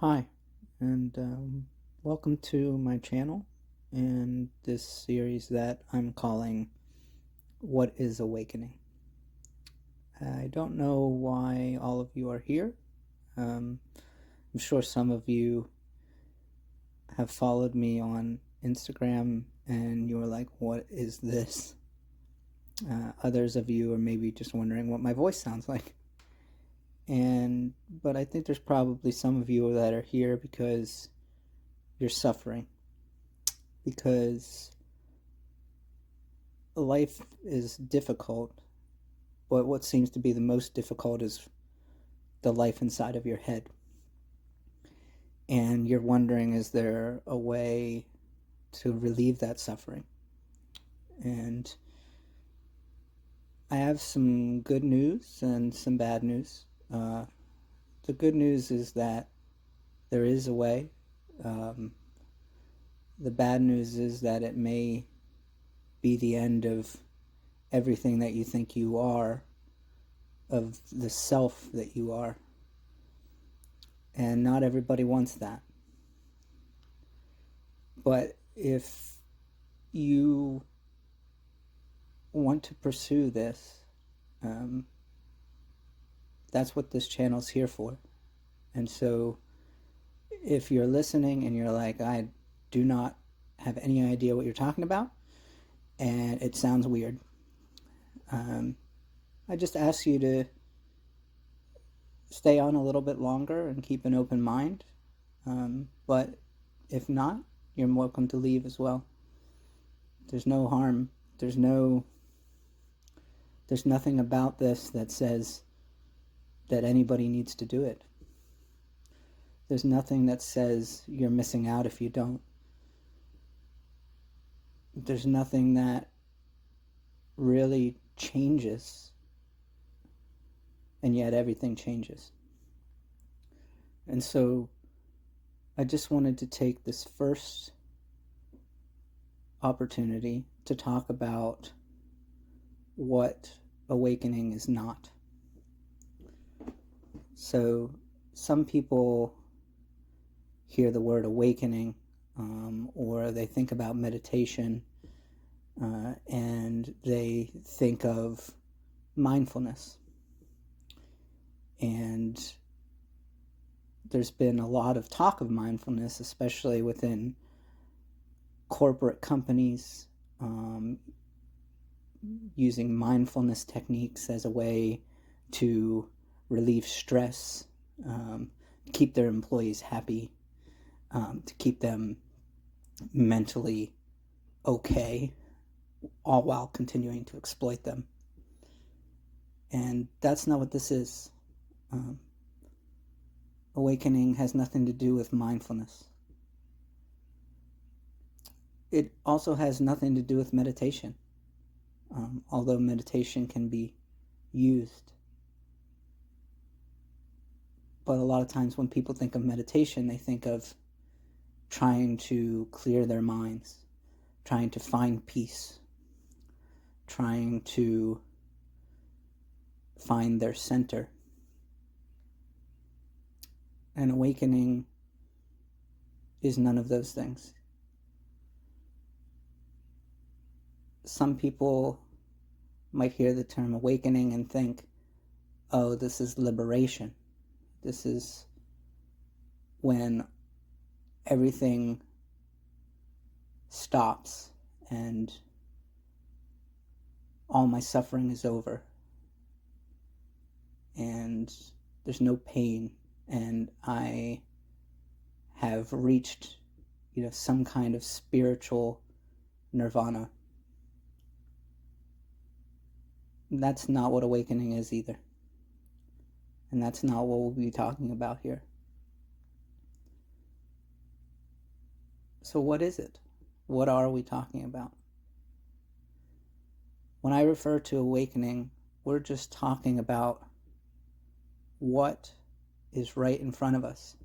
Hi, and welcome to my channel and this series that I'm calling What is Awakening? I don't know why all of you are here. I'm sure some of you have followed me on Instagram and you're like, what is this? Others of you are maybe just wondering what my voice sounds like. But I think there's probably some of you that are here because you're suffering, because life is difficult, but what seems to be the most difficult is the life inside of your head. And you're wondering, is there a way to relieve that suffering? And I have some good news and some bad news. The good news is that there is a way. Um, the bad news is that it may be the end of everything that you think you are, of the self that you are. And not everybody wants that. But if you want to pursue this, um, that's what this channel's here for. And so if you're listening and you're like, I do not have any idea what you're talking about, and it sounds weird, um, I just ask you to stay on a little bit longer and keep an open mind. But if not, you're welcome to leave as well. There's no harm. There's no there's nothing about this that says that anybody needs to do it. There's nothing that says you're missing out if you don't. There's nothing that really changes, and yet everything changes. And so I just wanted to take this first opportunity to talk about what awakening is not. So some people hear the word awakening, or they think about meditation, and they think of mindfulness. And there's been a lot of talk of mindfulness, especially within corporate companies, using mindfulness techniques as a way to relieve stress, keep their employees happy, to keep them mentally okay, all while continuing to exploit them. And that's not what this is. Awakening has nothing to do with mindfulness. It also has nothing to do with meditation, although meditation can be used. But a lot of times when people think of meditation, they think of trying to clear their minds, trying to find peace, trying to find their center. And awakening is none of those things. Some people might hear the term awakening and think, oh, this is liberation. This is when everything stops and all my suffering is over and there's no pain and I have reached, some kind of spiritual nirvana. That's not what awakening is either. And that's not what we'll be talking about here. So what is it? What are we talking about? When I refer to awakening, we're just talking about what is right in front of us,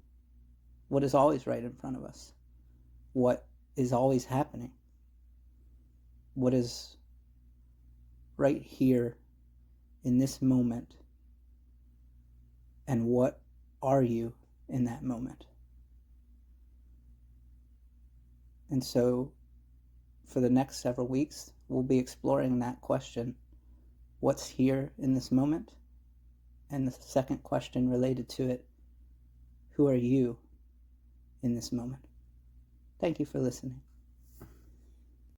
what is always right in front of us, what is always happening, what is right here in this moment, and what are you in that moment. And so for the next several weeks, we'll be exploring that question: what's here in this moment? And the second question related to it: who are you in this moment? Thank you for listening.